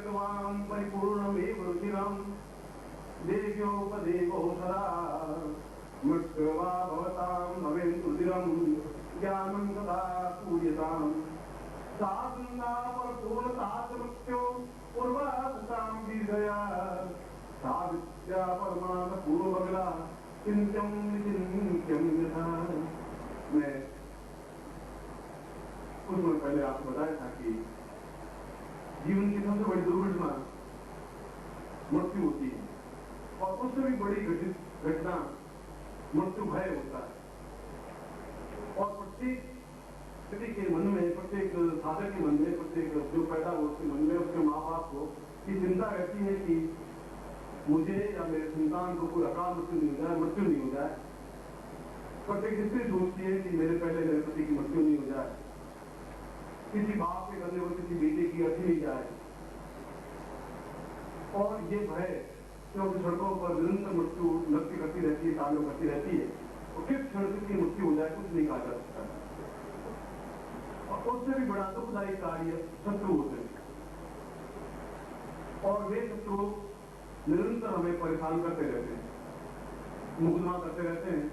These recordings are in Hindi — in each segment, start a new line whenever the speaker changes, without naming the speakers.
भगवान् परिपूर्णमेव रुचिरम् देव्योपदेवो सदा मृत्युवा भवतां भवेन्तुदिरम् ज्ञानं तदा पूर्यताम् साधना परिपूर्णता च मृत्यो पूर्वासतां दीर्घया सा विद्या परमार्थ पूर्वगला चिन्त्यं विचिन्त्यं यथा। मैं कुछ समय पहले आपको बताया था कि जीवन की सबसे बड़ी दुर्घटना मृत्यु होती है और उससे भी बड़ी घटना मृत्यु भय होता है। और प्रत्येक व्यक्ति के मन में, प्रत्येक साधक के मन में, प्रत्येक जो पैदा हो उसके मन में, उसके माँ बाप को ये चिंता रहती है कि मुझे या मेरे संतान को कोई अकाल मृत्यु नहीं हो जाए, मृत्यु नहीं हो जाए। प्रत्येक स्त्री सोचती है कि मेरे पहले मेरे पति की मृत्यु नहीं हो जाए, किसी बाप के करने पर किसी बेटे की अर्थी नहीं जाए। और ये भय क्योंकि सड़कों पर निरंतर मृत्यु नृत्य करती रहती है, कार्यों करती रहती है, और किस क्षण किसकी मृत्यु हो जाए कुछ नहीं कहा जा सकता। और उससे भी बड़ा दुखदायी कार्य शत्रु होते हैं और वे शत्रु निरंतर हमें परेशान करते रहते हैं, मुकदमा करते रहते हैं,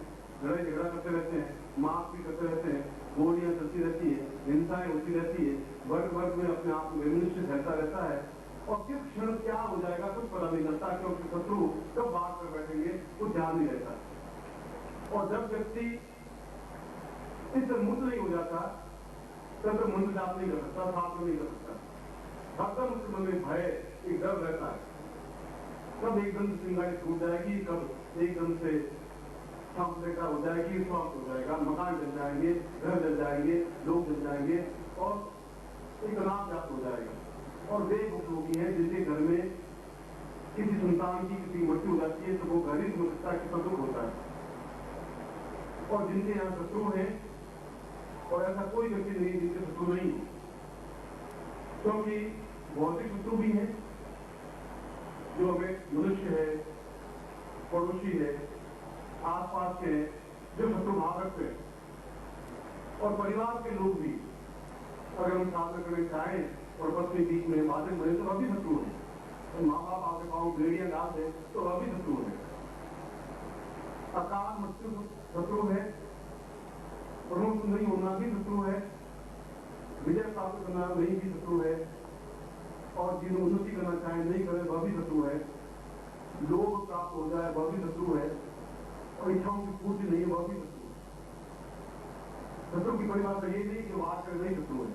लड़ाई झगड़ा करते रहते हैं, मारपीट करते रहते हैं, गोलियां चलती रहती है, हिंसाएं होती रहती है, वर्ग वर्ग में अपने आप को विमर्श फैलता रहता है। और किस क्षण क्या हो जाएगा कुछ पता नहीं लगता, क्योंकि शत्रु कब बात कर बैठेंगे कुछ ध्यान नहीं रहता। और जब व्यक्ति इससे मुक्त नहीं हो जाता तब तो मन जाप नहीं कर सकता, साफ नहीं कर सकता। हरदम उसके मन में भय, एक डर रहता है, कब एकदम से चिंगारी छूट जाएगी, कब एकदम से का हो जाएगी, स्वास्थ्य हो जाएगा, मकान जल जाएंगे, घर जल जाएंगे, लोग जल जाएंगे और एक अनाथ जात हो जाएगा। और वे लोग हैं जिनके घर में किसी संतान की किसी मृत्यु हो जाती है तो वो घर ही समझ सकता है कि दुख होता है। और जिनके यहाँ शत्रु हैं, और ऐसा कोई व्यक्ति नहीं जिनके शत्रु नहीं, क्योंकि भौतिक शत्रु भी हैं जो हमें मनुष्य है, पड़ोसी है, आसपास के जो शत्रु भाव रखते हैं, और परिवार के लोग भी अगर हम साथ में करना चाहें और पत्नी बीच में बातें बने तो वह भी शत्रु है। तो माँ बाप आपके पाँव बेड़ियां डाल दे तो वह भी शत्रु है। अकाल मृत्यु शत्रु है, प्रमुख नहीं होना भी शत्रु है, विजय प्राप्त करना नहीं भी शत्रु है, और जिन उन्नति करना चाहे नहीं करे वह भी शत्रु है, लोभ प्राप्त हो जाए वह भी शत्रु है, और इच्छाओं की पूर्ति नहीं वह भी शत्रु है। शत्रु की परिभाषा ये नहीं कि वाद कर नहीं शत्रु है।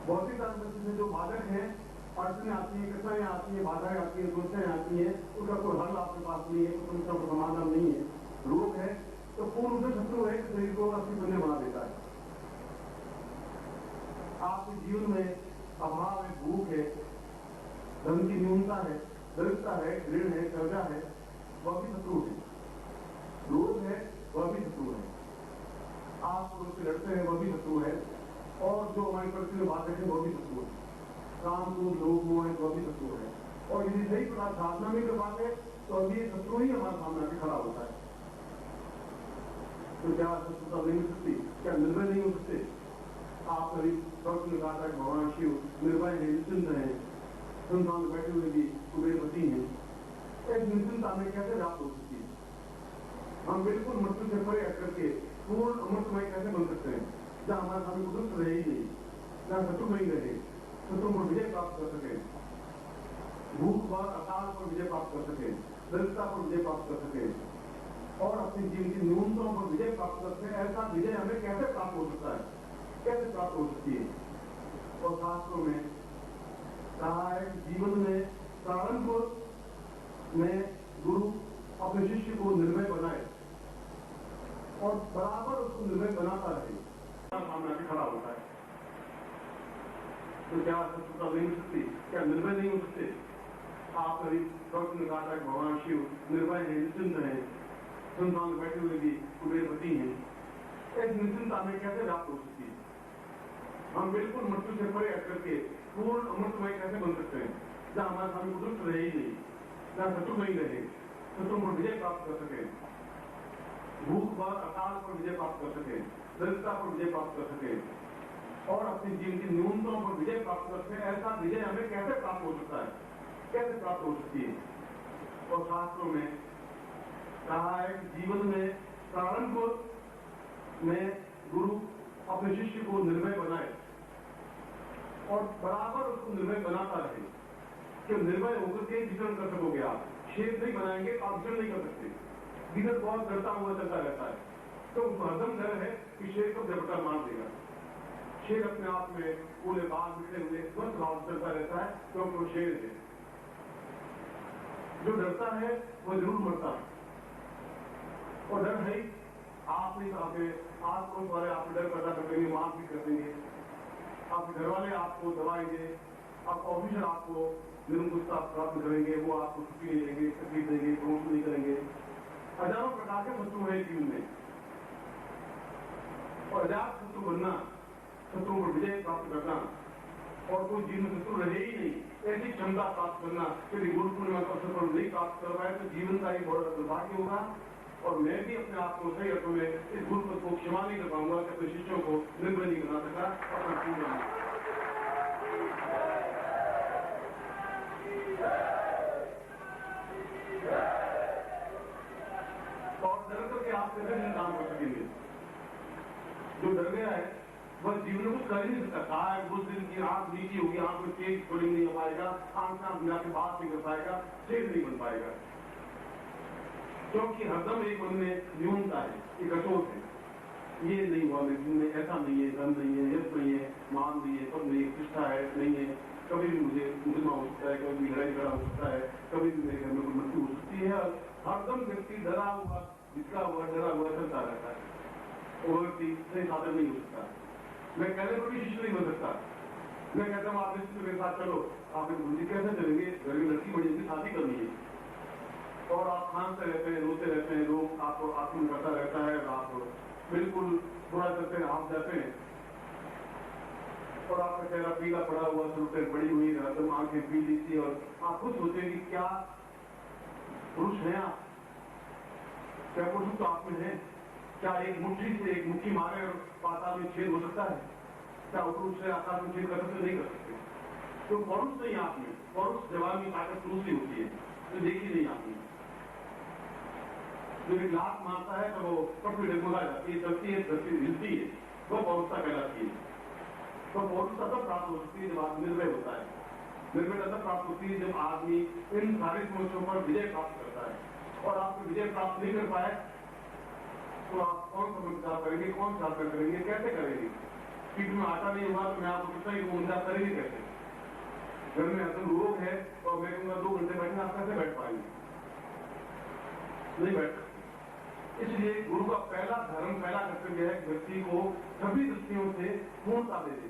भौतिक में जो बाधक है, अड़चने आती है, कठिनाएं आती है, बाधाएं आती है, समस्याएं आती है, उसका कोई हल आपके पास नहीं है, कोई समस्या का समाधान नहीं है, रोग है तो पूर्ण से शत्रु है कि शरीर को अस्थिर बने बना देता है। आपके जीवन में अभाव है, भूख है, धन की न्यूनता है, दरिद्रता है, ऋण है, कर्जा है, वह भी शत्रु है। रोग है वह भी शत्रु है, आप उससे लड़ते हैं वह भी शत्रु है, और जो हमारी परिस्थिति में बात है वह भी शत्रु है, काम को लोग मोह है वह भी शत्रु है। और यदि सही प्रकार साधना में कर पाते तो अभी ये शत्रु ही हमारे सामने आके खड़ा होता है। तो क्या शत्रुता नहीं हो सकती, क्या निर्भय नहीं हो सकते? आप कभी डॉक्टर ने कहा था कि भगवान शिव निर्भय है, निश्चिंत है, संसार में बैठे हुए भी कुबेरपति हैं। एक निश्चिंता में कैसे प्राप्त हो सकती है? हम बिल्कुल मृत्यु से परे हट करके पूर्ण अमृतमय कैसे बन सकते हैं, जहाँ हमारे सामने दुष्ट रहे ही नहीं, जहाँ शत्रु नहीं रहे, शत्रु पर विजय प्राप्त कर सके, भूख पर अकाल पर विजय प्राप्त कर सके, दरिद्रता पर विजय प्राप्त कर सके, और अपने जीवन की न्यूनताओं पर विजय प्राप्त कर सके। ऐसा विजय हमें कैसे प्राप्त हो सकता है, कैसे प्राप्त हो सकती है? और शास्त्रों में कहा है कि जीवन में प्रारंभ में गुरु अपने शिष्य को निर्भय बनाए और बराबर उसको निर्भय बनाता रहे, सामने आके खड़ा होता है। तो क्या शत्रुता नहीं हो सकती, क्या निर्भय नहीं हो सकते? आप कभी डॉक्टर ने कहा था कि भगवान शिव निर्भय है, निश्चिंत है, संसार में बैठे हुए भी कुबेरपति हैं। एक निश्चिंता में कैसे प्राप्त हो सकती है? हम बिल्कुल मृत्यु से परे हट करके पूर्ण अमृतमय कैसे बन सकते हैं, जहाँ हमारे सामने दुष्ट रहे ही नहीं, जहाँ शत्रु नहीं रहे, शत्रु पर विजय प्राप्त कर सके, भूख पर अकाल पर विजय प्राप्त कर सके, दरिद्रता पर विजय प्राप्त कर सके, और अपने जीवन की न्यूनतम पर विजय प्राप्त करते हैं। ऐसा विजय हमें कैसे प्राप्त हो सकता है, कैसे प्राप्त हो सकती है? और शास्त्रों में कहा है कि जीवन में प्रारंभ में गुरु अपने शिष्य को निर्भय बनाए और बराबर उसको निर्भय बनाता रहे कि निर्भय होकर के विचरण कर सकोगे। आप शेर नहीं बनाएंगे, आप विचरण नहीं कर सकते। गिदड़ बहुत डरता हुआ चलता रहता है, तो उसको हरदम डर है कि शेर को झपटा मार देगा। शेर अपने आप में पूरे बाल बिखरे हुए स्वस्थ भाव चलता रहता है, क्योंकि वो शेर है। जो डरता है वो जरूर मरता है, और डर है आप नहीं चाहते, आप कौन वाले आप डर पैदा कर देंगे, माफ भी कर देंगे, आपके घर वाले आपको दबाएंगे, आप ऑफिसर आपको निरंकुशता प्राप्त करेंगे, वो आपको छुट्टी नहीं देंगे, तकलीफ देंगे, प्रमोशन नहीं करेंगे। हजारों प्रकार के शत्रु है जीवन में, और अजात शत्रु बनना, शत्रुओं पर विजय प्राप्त करना और कोई जीवन में शत्रु रहे ही नहीं, ऐसी क्षमता प्राप्त करना यदि गुरु पूर्णिमा का अवसर पर नहीं प्राप्त कर पाए तो जीवन का एक बड़ा दुर्भाग्य होगा। और मैं भी अपने आप को सही अर्थों में इस गुरु पद को क्षमा नहीं कर पाऊंगा कि अपने शिष्यों को निर्भय नहीं बना सका अपना पूर्ण। और डर करके आप कैसे नहीं काम कर सकेंगे? जो डर गया है वह जीवन में कुछ कर ही नहीं सकता। कहा है उस दिन की आंख नीची होगी, आंख में तेज खोलिंग नहीं हो पाएगा, आंख से आंख मिला के बात नहीं कर पाएगा, शेर नहीं बन पाएगा, क्योंकि हरदम एक मन में न्यूनता है, एक अशोक है। ये नहीं हुआ मेरे जीवन में, ऐसा नहीं है, धन नहीं है, यश नहीं है, मान नहीं है, पद नहीं है, प्रतिष्ठा है, नहीं है, कभी भी मुझे मुकदमा हो सकता है, कभी भी लड़ाई झगड़ा हो सकता है, कभी भी मेरे घर में कोई मृत्यु हो सकती है। और हरदम व्यक्ति डरा हुआ, जिसका हुआ, डरा हुआ चलता रहता है, और व्यक्ति सही साधन नहीं हो सकता। मैं कहने पर भी शिष्य नहीं बन सकता। मैं कहता हूँ आप निश्चित मेरे साथ चलो, आप गुरुजी कैसे चलेंगे? घर में लड़की बड़ी उनकी शादी करनी है, और आप खांसते रहते हैं, रोते रहते हैं, लोग आपको आत्मन करता रहता है, आप बिल्कुल बुरा करते हैं, आप जाते हैं, और आपका चेहरा पीला पड़ा हुआ, सुरतें बड़ी हुई, एकदम आंखें पीली सी, और आप खुद सोचते हैं कि क्या पुरुष हैं आप? क्या पुरुष तो आप में है? क्या एक मुट्ठी से एक मुट्ठी मारे और पाताल में छेद हो सकता है? क्या पुरुष से आकाश में छेद कर सकते? नहीं कर सकते। तो पौरुष नहीं आप में, पौरुष जवान की ताकत दूसरी होती है, तो देखी नहीं आपने। जो एक लात मारता है तो वो पटवी डगमगा जाती है, चलती है, धरती हिलती है, वो पौरुषता कहलाती है। तो पौरुषता तब प्राप्त हो सकती है जब आदमी निर्भय होता है। निर्भयता तब प्राप्त होती है जब आदमी इन सारी समस्याओं पर विजय प्राप्त करता है। और आप विजय प्राप्त नहीं कर पाए तो आप कौन समझदार करेंगे, कौन साधना करेंगे, कैसे करेंगे? पीठ में आटा नहीं हुआ तो मैं आपको पूछता हूँ कि मुद्दा करेंगे कैसे? घर में असल रोग है और मैं कहूँगा 2 घंटे बैठना, आप कैसे बैठ पाएंगे? नहीं बैठ। इसलिए गुरु का पहला धर्म, पहला कर्तव्य है व्यक्ति को सभी दृष्टियों से पूर्णता दे दे।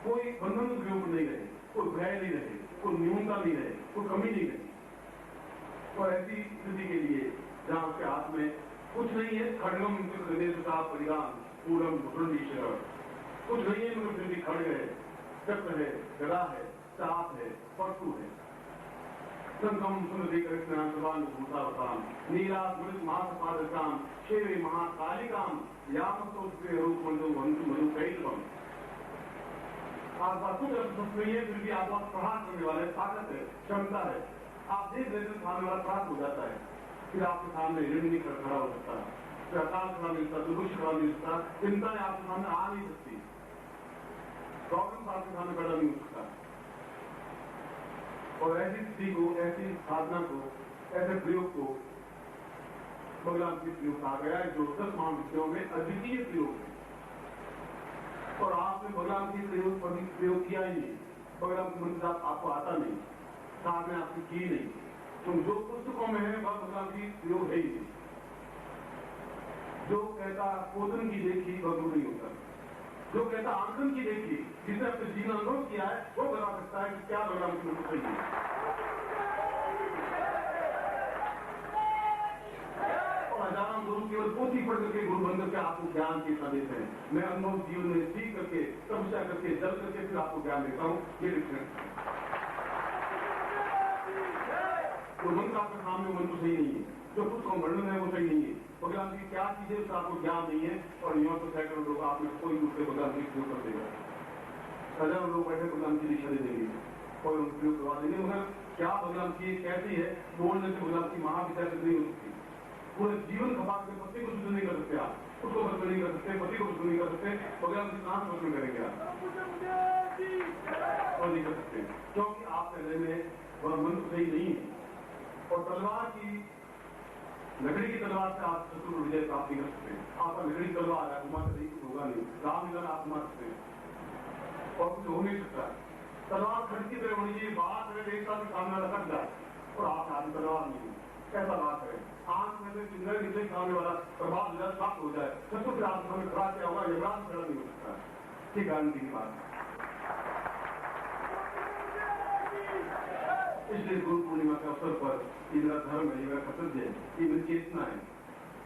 कोई बंधन उपयोग नहीं रहे, कोई भय नहीं रहे, कोई न्यूनता नहीं रहे, कोई कमी नहीं रहे। और ऐसी स्थिति के लिए जहाँ उसके हाथ में कुछ नहीं है, खड़गम का परिणाम पूरम भूषण, कुछ नहीं है मगर फिर भी खड़ग है, चक्र है, गदा है, चाप है, परशु है। संगम सुनदे कृष्ण सर्वान भूतावताम नीला मृत महासपादकाम शेवे महाकालिकाम यामस्तोत्रे रूप मंडो वंतु मनु कैलवम। आप कुछ अर्थ नहीं है, फिर भी आप बहुत प्रहार करने वाले, ताकत है, क्षमता है। आप देख रहे सामने वाला प्राप्त हो जाता है, फिर आपके सामने ऋण नहीं खड़ा हो सकता, फिर अकाल खड़ा नहीं सकता, दुर्भिक्ष खड़ा नहीं सकता, चिंताएं आपके सामने आ नहीं सकती, प्रॉब्लम आपके सामने पैदा नहीं हो सकता। और ऐसी स्थिति को, ऐसी साधना को, ऐसे प्रयोग को भगवान की प्रयोग कहा गया है, जो 10 महाविद्याओं में अद्वितीय प्रयोग है। और आपने भगवान की प्रयोग पर भी प्रयोग किया ही नहीं, भगवान की मंत्र आपको आता नहीं, साधना आपकी की नहीं, तो जो पुस्तकों में है वह भगवान की प्रयोग है ही नहीं। जो कहता पोतन की देखी वह गुरु नहीं होता, जो कहता आंकड़न की देखी, जिसने अपने जीवन अनुभव किया है वो बता सकता है कि क्या भगवान की मंत्र सही है। और हजारों गुरु केवल पोथी पढ़ करके गुरु बन करके आपको ज्ञान के संदेश है। मैं अनुभव जीवन में सीख करके, तपस्या करके, जल करके फिर आपको ज्ञान देता हूँ। ये डिफरेंस तो मंत्र आपके सामने मंत्र सही नहीं है, जो पुस्तकों वर्णन है वो सही नहीं है, भगवान की क्या चीजें उसका आपको ज्ञान नहीं है, और यूं तो सैकड़ों लोग आप में कोई दूसरे भगवान की उपयोग कर देगा, हजारों लोग बैठे भगवान की दिशा दे देंगे और उपयोग करवा देंगे, मगर क्या भगवान की कैसी है, बोलने से भगवान की महाविद्या नहीं हो सकती। पूरे जीवन खपा के पति को शुद्ध नहीं कर सकते आप, उसको बदल नहीं कर सकते, पति को शुद्ध नहीं कर सकते, भगवान की कहां बदल करेंगे आप, और नहीं कर सकते, क्योंकि आप पहले में वह मंत्र सही नहीं है। और तलवार की, लकड़ी की तलवार से आप शत्रु विजय प्राप्त नहीं कर सकते। आपका लकड़ी की तलवार है, घुमा से कुछ होगा नहीं, राम लीला आप घुमा सकते हैं और कुछ हो नहीं सकता। तलवार खड़ की तरह होनी चाहिए, बात अगर एक साथ सामने वाला कट जाए और आप आदमी तलवार नहीं है, कैसा बात है, आंख में से चिंता निकले सामने वाला प्रभाव समाप्त हो जाए, शत्रु फिर आप हमें खड़ा क्या होगा, यमराज खड़ा नहीं हो सकता। ठीक गारंटी की बात। इसलिए गुरु पूर्णिमा के अवसर पर ये मेरा धर्म है, ये मेरा कर्तव्य है, ये मेरी चेतना है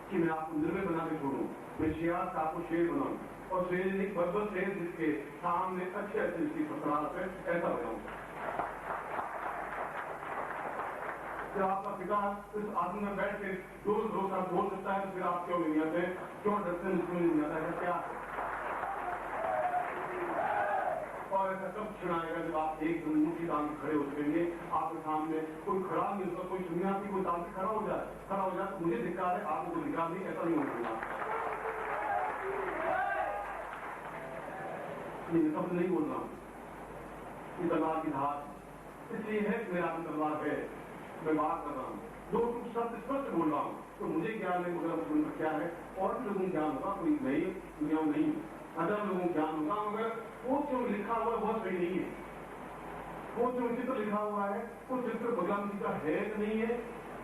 कि मैं आपको निर्भय बना के छोड़ूं, मैं शेर से आपको शेर बनाऊं, और शेर एक बरबर शेर जिसके सामने अच्छे अच्छे इसकी फसरात है, ऐसा बनाऊं। जब आपका पिता इस आसन में बैठ के रोज आप बोल सकता है, तो फिर आप क्यों नहीं आते, क्यों डरते हैं, क्यों नहीं आता है, क्या है? और ऐसा कब क्षण आएगा जब आप एक मुट्ठी दान खड़े हो सकेंगे, आपके सामने कोई खड़ा नहीं होगा, कोई सन्यासी कोई दान खड़ा हो जाए, तो मुझे धिक्कार है, आपको कोई धिक्कार नहीं, ऐसा नहीं होगा। ये शब्द नहीं बोल रहा हूं, ये तलवार की धार इसलिए है कि मेरा तलवार है, मैं बात कर रहा हूँ, दो शब्द स्पष्ट बोल रहा हूँ, तो मुझे ज्ञान है, मुझे क्या है, और भी लोगों को ज्ञान होगा, कोई नई दुनिया में नहीं, हजार लोगों को ज्ञान होगा, मगर वो जो लिखा हुआ है बहुत सही नहीं है। वो जो चित्र लिखा हुआ है, वो चित्र भगवान जी का है कि नहीं है,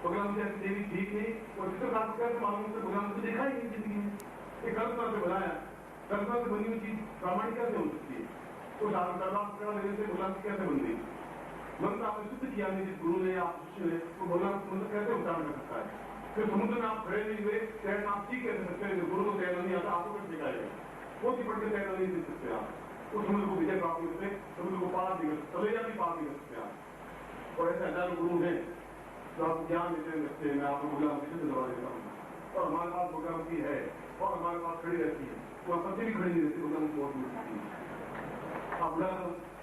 भगवान जी देवी ठीक नहीं, और चित्र आपको कैसे मालूम है, भगवान जी देखा ही नहीं जिंदगी में, ये कल्पना से बनाया, कल्पना से बनी हुई चीज प्रामाणिक कैसे हो सकती है, उस कल्पना लेने से भगवान जी कैसे बन गई, मंत्र आपने सिद्ध किया नहीं, जिस गुरु ने आप शिष्य ने, वो भगवान मंत्र कैसे उच्चारण कर सकता है। फिर समुद्र में आप खड़े नहीं हुए, तैरना आप सीख कैसे सकते हैं, गुरु को तैरना नहीं आता, आपको कैसे सिखाएगा, वो की पढ़ के तैरना नहीं सीख सकते आप, उस समुद्र को विजय प्राप्त करते, समुद्र को पार नहीं कर सकते, तलैया भी पार नहीं कर सकते आप। और ऐसे हजारों गुरु हैं जो आपको ज्ञान देते रहते हैं, मैं आपको भगवान की सिद्ध दवा देता हूँ, और हमारे पास भगवान की है, और हमारे पास खड़ी रहती है, वो पति भी खड़ी नहीं रहती, भगवान की बहुत मिलती है। आप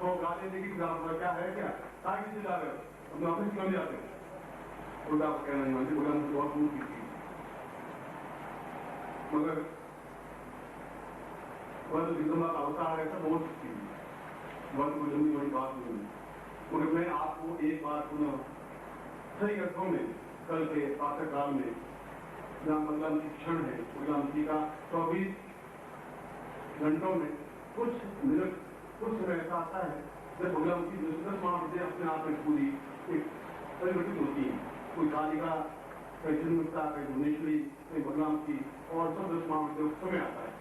तो गाने देखिए क्या है, क्या ताकि से जा रहे हो, अपने ऑफिस क्यों जाते हो, उल्टा आप कहना नहीं मानते, भगवान की बहुत दूर की थी, मगर वह तो विक्रम का अवतार ऐसा बोल सकती है, वह तो जल्दी बड़ी बात नहीं है, मगर मैं आपको एक बार पुनः सही अर्थों में कल के प्रातः काल में जहाँ भगवान की क्षण है, भगवान जी का 24 घंटों में कुछ मिनट कुछ समय ऐसा आता है जब भगवान की 10 महाविद्या अपने आप में पूरी एक परिवर्तित होती है, कोई कालिका, कोई जन्मता, कोई भुवनेश्वरी, कोई भगवान की, और सब 10 महाविद्या उस समय आता है,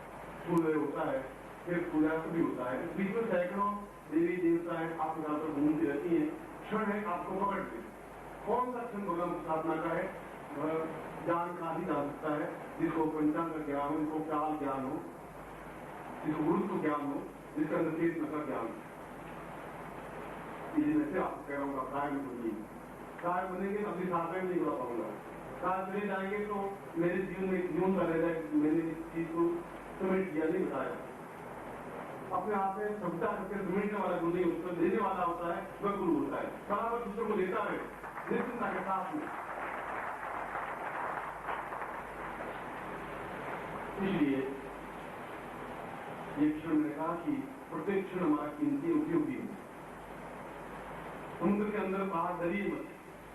सूर्य होता है, फिर सूर्यास्त भी होता है, इस बीच में सैकड़ों देवी देवताएं आपके साथ पर घूमती रहती हैं, क्षण है आपको पकड़ते, कौन सा क्षण भगवान की साधना का है, जान का ही जा सकता है, जिसको पंचांग का ज्ञान हो, जिसको काल ज्ञान हो, जिसको गुरुत्व ज्ञान हो, जिसका अंदर चेतना का ज्ञान। इसलिए आपको कह रहा हूँ काय में बनिए, काय बनेंगे अपनी साधना में नहीं बता पाऊंगा, काय चले जाएंगे तो मेरे जीवन में जीवन का रह जाए, मैंने इस चीज को समेट किया नहीं बताया, अपने आप में क्षमता करके समेटने वाला गुरु नहीं होता, देने वाला होता है वह गुरु होता है, बराबर दूसरों को देता है निश्चिंता के साथ में। इसलिए ये क्षण मैंने कहा कि प्रत्येक क्षण हमारा कीमती उपयोगी है। समुद्र के अंदर बाहर डरिए मत,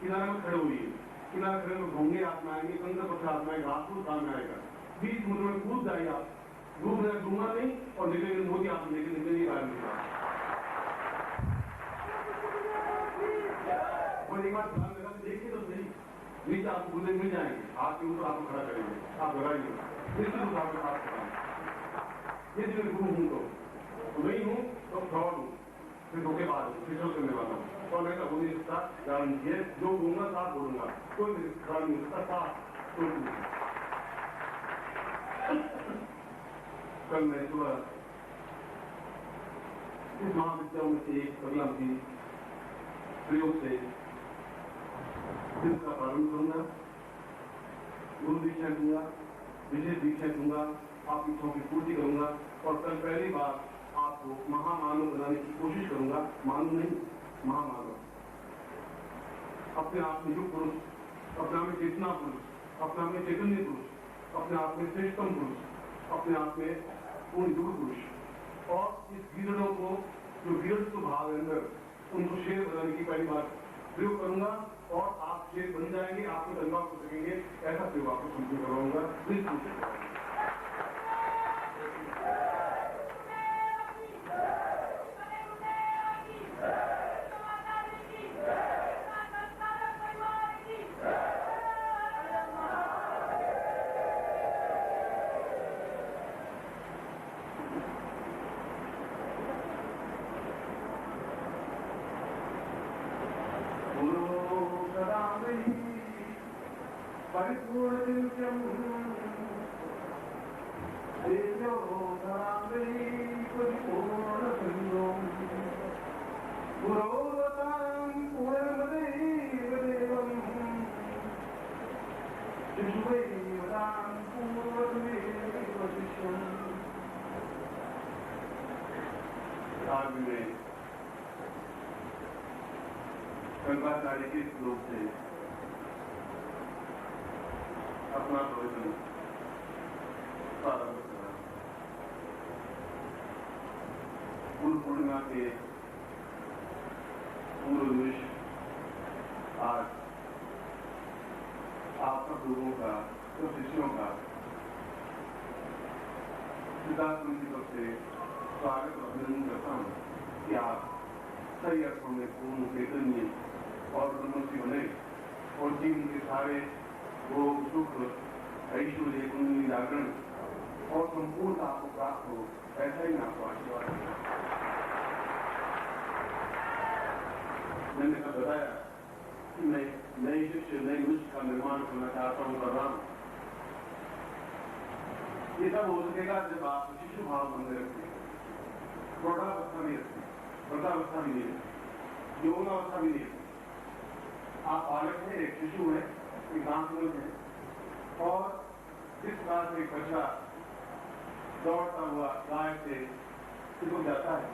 किनारे में खड़े होइए, किनारे खड़े में घोंगे हाथ में आएंगे, कंकर पत्थर हाथ में आएगा, घास सामने आएगा, बीच समुद्र में कूद जाइए आप, डूबना नहीं, और निकलेंगे मोदी आप निकलेंगे बाहर निकला। और एक बार ध्यान लगा देखिए तो सही, नीचे आपको गुजर मिल जाएंगे, आपके ऊपर आपको खड़ा करेंगे, आप लगाइए, निश्चित आपके पास यदि मैं गुरु हूं तो नहीं हूं तो फ्रॉड हूं, फिर धोखेबाज हूं, फिर करने वाला हूं, और मैं हो नहीं सकता, गारंटी है जो बोलूंगा साथ बोलूंगा, कोई खड़ा नहीं हो सकता, साथ कल मैं सुबह इस महाविद्यालय में से एक अगला भी प्रयोग से इसका प्रारंभ करूंगा, गुरु दीक्षा दूंगा, विशेष दीक्षा दूंगा, आपकी इच्छाओं की पूर्ति करूंगा और कल पहली बार आपको महामानव बनाने की कोशिश करूंगा। मानव नहीं, महामानव। अपने आप में युग पुरुष, अपने आप में चेतना पुरुष, अपने आप में चैतन्य पुरुष, अपने आप में श्रेष्ठतम पुरुष, अपने आप में पूर्ण युग पुरुष। और इस गीदड़ों को जो वीरत्व भाव है अंदर, उनको शेर बनाने की पहली बार प्रयोग करूंगा और आप शेर बन जाएंगे, आपको अनुभव कर सकेंगे। ऐसा प्रयोग आपको संपूर्ण करवाऊंगा। प्लीज परिपूर्ण दिव्यम देव्यो धरामि परिपूर्ण सिंधुम पुरोवतां पूर्णदेव देवम शिशुवैवतां पूर्वदेव शिष्यम्। आज में शंकराचार्य के श्लोक से अपना प्रवचन प्रारंभ करा। गुरु पूर्णिमा के पूर्व दिवस आज आप सब लोगों का, सब शिष्यों का सिद्धार्थ की तरफ से स्वागत और अभिनंदन करता हूँ कि आप सही अर्थों में पूर्ण चैतन्य और ब्रह्मसी बने और जीवन के सारे भोग सुख ऐश्वर्य कुंडली जागरण और संपूर्ण आपको प्राप्त हो, ऐसा ही आपको आशीर्वाद देना। मैंने कल बताया कि मैं नई शिक्षा, नई विश्व का निर्माण करना चाहता हूं, कर रहा हूं। ये सब हो सकेगा जब आप शिशु भाव बंदे रखें, प्रौढ़ावस्था नहीं रखें, वृद्धावस्था भी नहीं रखें, यौनावस्था भी नहीं रखें। आप बालक हैं, एक शिशु है, एक दांतुल है और जिस प्रकार से बच्चा दौड़ता हुआ गाय से चिपक जाता है,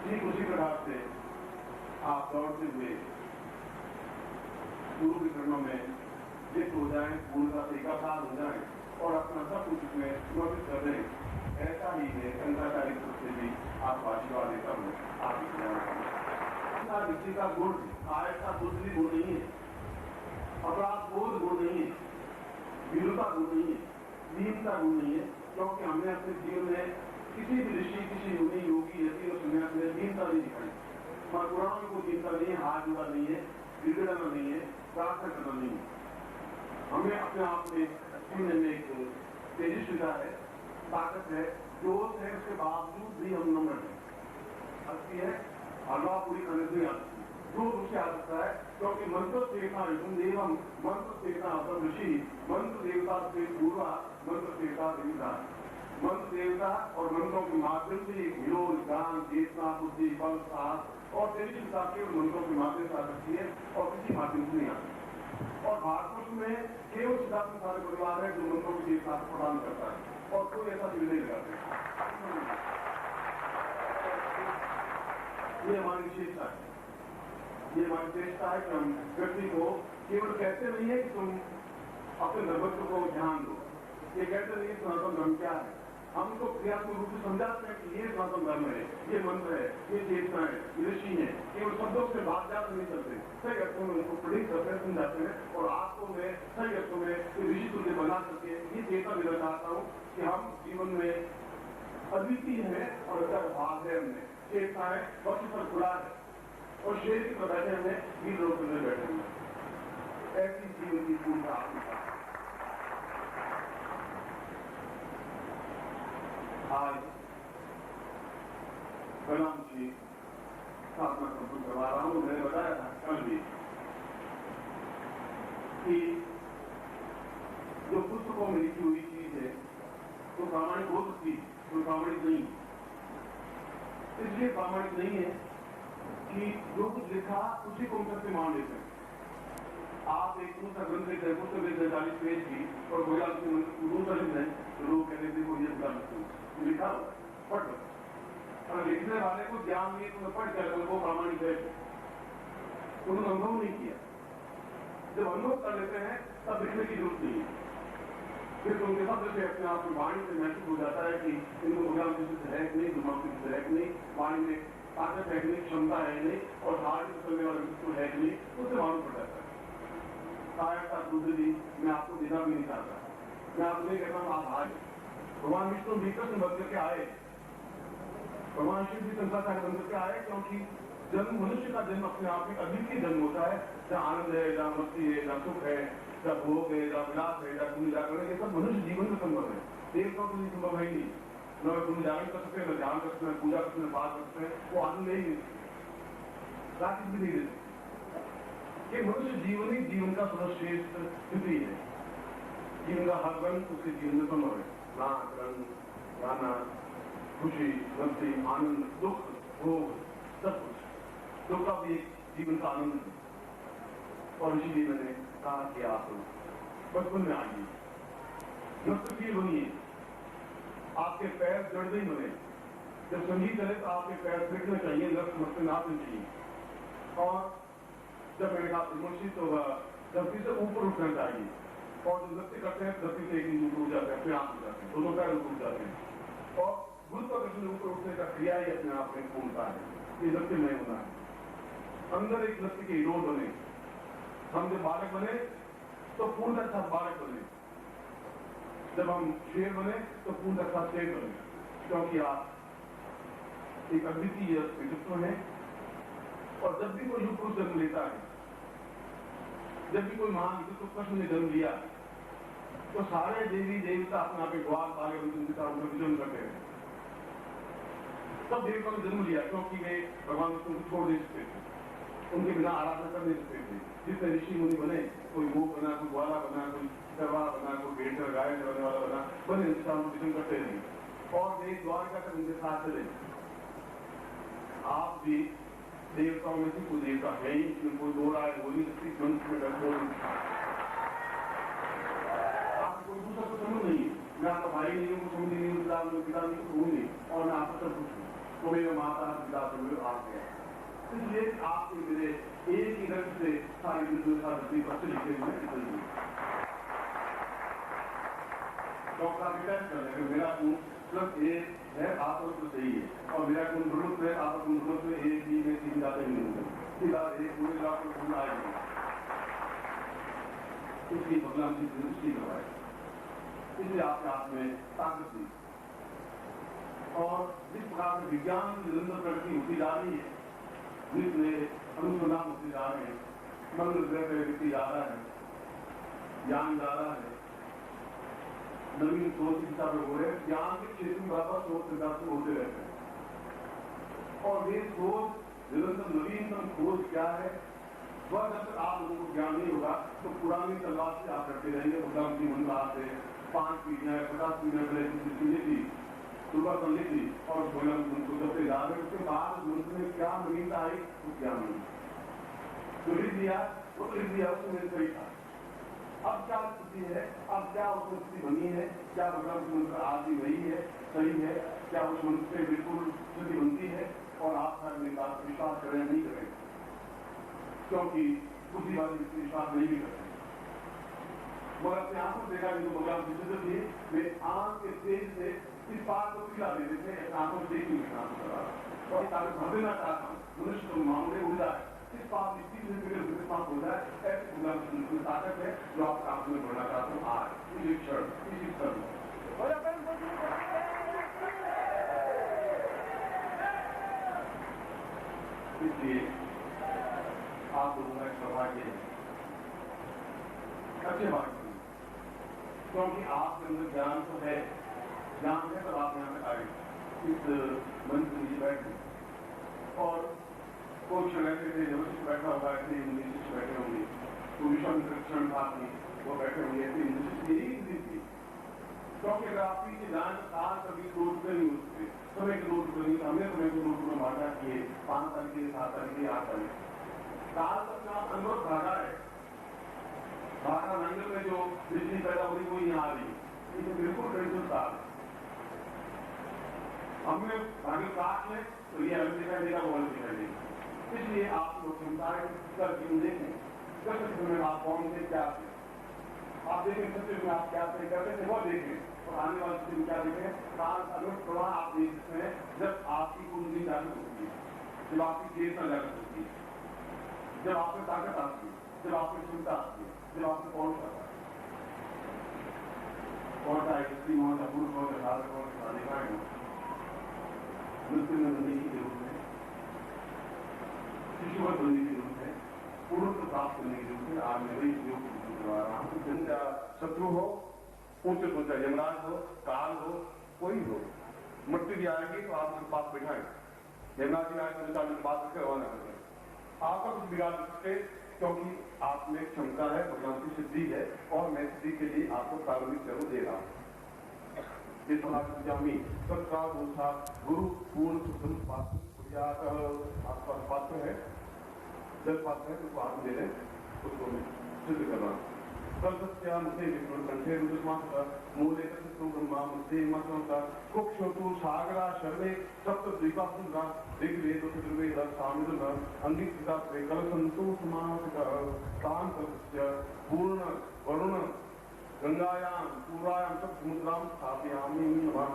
ठीक उसी प्रकार से आप दौड़ते हुए गुरु की चरणों में लिप्त हो जाएं, पूर्णता से एकाकार हो जाएं और अपना सब कुछ उसमें समर्पित कर दें। ऐसा ही है शंकराचार्य की तरफ से भी आपको आशीर्वाद देता हूँ। आपकी व्यक्ति का गुण आयता दूसरी गुण नहीं है, अपराध बोध गुण नहीं है, वीरता गुण नहीं है, दीनता गुण नहीं है, क्योंकि हमने अपने जीवन में किसी भी ऋषि, किसी मुनि, योगी, यति और सन्यास में दीनता नहीं दिखाई। हमारे पुराणों में कोई दीनता नहीं है, हाथ जोड़ा नहीं है, गिड़गिड़ाना नहीं है, प्रार्थना करना नहीं है। हमें अपने आप में जीवन में एक तेजस्विता है, ताकत है, जोश है, उसके बावजूद भी हम नम्र हैं। आती है हलवा पूरी करने से आती है, जो उससे आ सकता है, क्योंकि मंत्र सेवता देवम, मंत्र सेवता ऋषि, मंत्र देवता से पूर्वा, मंत्र सेवता देवता। मंत्र देवता और मंत्रों के माध्यम से विरोध, ज्ञान, चेतना, बुद्धि, बल, साहस और तेजस्विता केवल मंत्रों के माध्यम से आ सकती है और किसी माध्यम से नहीं आती। और भारतवर्ष में केवल सिद्धार्थ सारे परिवार है जो मंत्रों की चेतना प्रदान करता है और कोई ऐसा शिविर नहीं लगाते। ये हमारी विशेषता है, ये हमारी विशेषता है कि हम व्यक्ति को केवल कहते नहीं है कि तुम अपने धर्मत्व को ध्यान दो, ये कहते नहीं सनातन धर्म क्या है, हम उनको क्रियात्मक रूप से समझाते हैं कि ये सनातन धर्म है, ये मंत्र है, ये चेतना है, ये ऋषि है। केवल शब्दों से बात जात नहीं चलते, सही अर्थों में उनको प्रेरित करते हैं, समझाते हैं और आपको मैं सही अर्थों में ऋषि तुल्य बना करके ये चेतना देना चाहता हूँ कि हम जीवन में अद्वितीय है और अच्छा भाव है, हमने चेतना है, पक्ष पर खुला है और शेर की तरह बैठे हमने वीर लोग में बैठे हुए। ऐसी जीवन की पूर्णता आपके पास आज कलाम की स्थापना संपूर्ण करवा रहा हूं। मैंने बताया था कल भी कि जो पुस्तकों में लिखी हुई चीज है तो प्रामाणिक हो सकती है, तो प्रामाणिक नहीं। इसलिए प्रामाणिक नहीं है कि जो कुछ लिखा उसी को हम सत्य मान लेते हैं। आप एक दूसरा ग्रंथ लिख रहे हैं, पुस्तक लिख रहे 40 पेज की, और कोई आपके दूसरा लिख रहे हैं, तो लोग कहते थे ये बुरा लिखा हुआ पढ़ लो। और लिखने वाले को ज्ञान नहीं, तुम्हें पढ़ कर उनको प्रामाणिक है, उन्होंने अनुभव नहीं किया। जब अनुभव कर लेते हैं तब लिखने की जरूरत नहीं है। फिर उनके शब्द से अपने आप में वाणी से महसूस हो जाता है कि इनको प्रोग्राम किसी है कि नहीं, दिमाग किसी है कि नहीं, वाणी में ताकत है कि नहीं, क्षमता है नहीं, और हार से चलने वाला बिल्कुल है कि नहीं, उससे मालूम पड़ जाता है। सहायता दूसरी मैं आपको देना भी नहीं चाहता, मैं आपको नहीं कहता हूँ आप हार। भगवान विष्णु भी कृष्ण बन करके आए, भगवान शिव भी शंकराचार्य बन करके आए, क्योंकि जन्म मनुष्य का जन्म अपने आप में अद्वितीय जन्म होता है, जहाँ आनंद है, जहाँ मस्ती है, जहाँ सुख है, जहाँ भोग है, जहाँ विलास है, जहाँ पुण्य जागरण है, ये सब मनुष्य जीवन में संभव है। देवताओं के लिए संभव है ही नहीं। न पुण्य जागरण कर सकते हैं, न ध्यान कर सकते हैं, पूजा कर सकते हैं, पाठ कर सकते हैं, वो आनंद ही नहीं, राशि भी नहीं देते। ये मनुष्य जीवन ही जीवन का सर्वश्रेष्ठ स्थिति है। जीवन का हर रंग उसके जीवन में संभव है। नाच, रंग, गाना, खुशी, मस्ती, आनंद, दुख, भोग, सब कुछ। दुख का भी एक जीवन का आनंद है। और इसीलिए मैंने कहा कि आप बचपन में आइए, नर्तकी बनिए, आपके पैर जड़ नहीं बने। जब संगीत चले तो आपके पैर फेंकने चाहिए, नृत्य मस्ती नाचने चाहिए। और जब मैंने कहा प्रमोशित होगा, धरती से ऊपर उठना चाहिए। और जो नृत्य करते हैं धरती से एक ऊपर उठ जाते हैं, अपने आप उठ जाते हैं, दोनों पैर ऊपर उठ जाते हैं। और गुरुत्वाकर्षण से ऊपर उठने का क्रिया ही अपने आप में पूर्णता है। ये नृत्य में होना है। अंदर एक नृत्य की रोड बने। हम जब बालक बने तो पूर्ण साथ बालक बने, जब हम शेर बने तो पूर्ण साथ शेर बने, क्योंकि आप एक अद्वितीय व्यक्तित्व है। और जब भी कोई युग पुरुष जन्म लेता है, जब भी कोई महान व्यक्तित्व कृष्ण ने जन्म लिया, तो सारे देवी देवता अपने आप ग्वाल पाले उनका विजन करते हैं। सब देवताओं ने जन्म लिया क्योंकि वे भगवान विष्णु को छोड़ नहीं सकते थे, उनके बिना आराधना कर नहीं सकते थे। जितने ऋषि मुनि बने, कोई वो बना, कोई ग्वाला बना, कोई चरवा बना, कोई भेड़ गाय चलाने वाला बना, बने उनका विजन करते थे। और वे द्वारका तक उनके साथ चले। आप भी देवताओं में से कोई देवता है ही, कोई दो राय हो नहीं सकती, ग्रंथ में आपको कोई दूसरा तो समझ नहीं है। मैं आपका भाई नहीं हूँ, समझ नहीं हूँ, पिता नहीं हूँ नहीं, और मैं आपका सब कुछ हूँ। तो मेरे माता पिता सब आप गए, इसलिए आपके मेरे एक ही रंग से सारी धरती पर लिखे हुए निकल गई। डॉक्टर आप टेस्ट कर रहे, मेरा खून प्लस ए है, आप तो सही है, और मेरा खून जरूरत है, आप जरूरत में ए बी में 3 जाते नहीं होंगे, सीधा एक पूरे लाख में खून आएगी। इसलिए भगवान की दृष्टि करवाए, इसलिए आपके हाथ में ताकत दी। और जिस प्रकार से विज्ञान की निरंतर प्रगति होती जा रही है, जिसमें अनुसंधान होते जा रहे हैं, मंगल ग्रह पर व्यक्ति जा रहा है, ज्ञान जा रहा है, नवीन सोच शिक्षा पर हो रहे हैं, ज्ञान के क्षेत्र में बराबर शोध विकास होते रहते हैं। और ये सोच निरंतर नवीनतम खोज क्या है, वह जब तक आप लोगों को ज्ञान नहीं होगा तो पुरानी तलवार से आप करते रहेंगे। भगवान की मन बात है 5 पीढ़ियां 50 पीढ़ियां पहले चीजें थी, दुर्गा ली थी, और भगवान उनको जब से याद है, उसके बाद मन में क्या नवीनता आई उस ज्ञान में जो लिख दिया, वो लिख दिया, उसमें सही था। अब क्या स्थिति है, अब क्या उस स्थिति बनी है, क्या भगवान की मंत्र आज भी वही है, सही है, क्या उस मंत्र से बिल्कुल स्थिति बनती है, और आप हर बात विश्वास करें नहीं करें, क्योंकि बुद्धि वाले विश्वास नहीं भी करते। मगर अपने आंखों से देखा जो भगवान की सिद्ध थी, वे आंख के तेज से इस बात को पीला देते थे, आंखों से देखने में काम कर रहा, और इस आगे भर देना चाहता हूँ, मनुष्य तो मामले उड़ जाए, इस बात इस चीज में विश्वास हो जाए, ऐसी भगवान की ताकत है जो आप काम में बढ़ना चाहते हो आज इसी क्षण, इसी क्षण। इसलिए आप लोगों का सौभाग्य है, अच्छे बात, क्योंकि आपके अंदर ज्ञान तो है, ज्ञान है, तब आप यहाँ पे आए इस मंच के नीचे बैठे। और कोई क्षण ऐसे थे जब शिष्य बैठा होगा, ऐसे हिंदी शिष्य बैठे होंगे, तो विश्वामित्र भाग वो बैठे होंगे, ऐसे हिंदी शिष्य यही हिंदी थी। क्योंकि अगर आप पीछे जान साल कभी 2 रुपये नहीं हो सकते, समय के 2 रुपये नहीं, हमने समय को 2 रुपये भागा किए, 5 साल के, 7 साल के, 8 साल के साल तक आप अनुभव भागा है, भाषा नंगल में जो बिजली पैदा हुई वो यहाँ आ रही, ये बिल्कुल ट्रेडिशनल था। हमने आगे काट ले तो ये अलग दिखाई देगा, वो अलग दिखाई देगा। इसलिए आप लोग संसार का जीवन देखें, जब में आप कौन थे क्या थे, आप देखें सत्य में आप क्या थे करते थे वो देखें, और आने वाले दिन क्या देखें, काल अगर प्रवाह आप देख सकते हैं जब आपकी कुंडली जागृत होती है, जब आपकी चेतना जागृत होती है, जब आप में ताकत आती है, जब आप में क्षमता आती है, जब आप में कौन आता है, कौन सा स्त्री हो या पुरुष हो या साधक हो या साधिकाएं हो, मृत्यु में बनने की जरूरत है, शिशुवत बनने की जरूरत है, पूर्णत्व प्राप्त करने की जरूरत है। आज मैं वही योग करवा रहा हूं। जिनका शत्रु हो, ऊंचे सोचा यमराज हो, काल हो, कोई हो, मृत्यु भी आएगी तो आप उनके पास बैठाएं, यमराज जी आए तो बात करके रवाना करें, आपका कुछ बिगाड़ सकते, क्योंकि आप में क्षमता है, भगवान की सिद्धि है, और मैं सिद्धि के लिए आपको प्रारंभिक जरूर दे रहा हूं। इस जामी सबका भूषा गुरु पूर्ण सुखम पात्र, आपका पात्र है, जल पात्र है, उसको आप दे रहे, उसको सिद्ध करना। सत्या मुझे विष्णु कंठे रुद्रमाता मूले तत्व ब्रह्मा मुझे मसंता कुक्षोतु सागरा शर्वे सप्त द्वीपा सुंदरा ऋग्वेद चतुर्वेद सामवेद अंगिता कल संतो समासिता तान तस्य पूर्ण वरुण गंगायां पूर्वायां सब समुद्रां स्थापयामि नमः।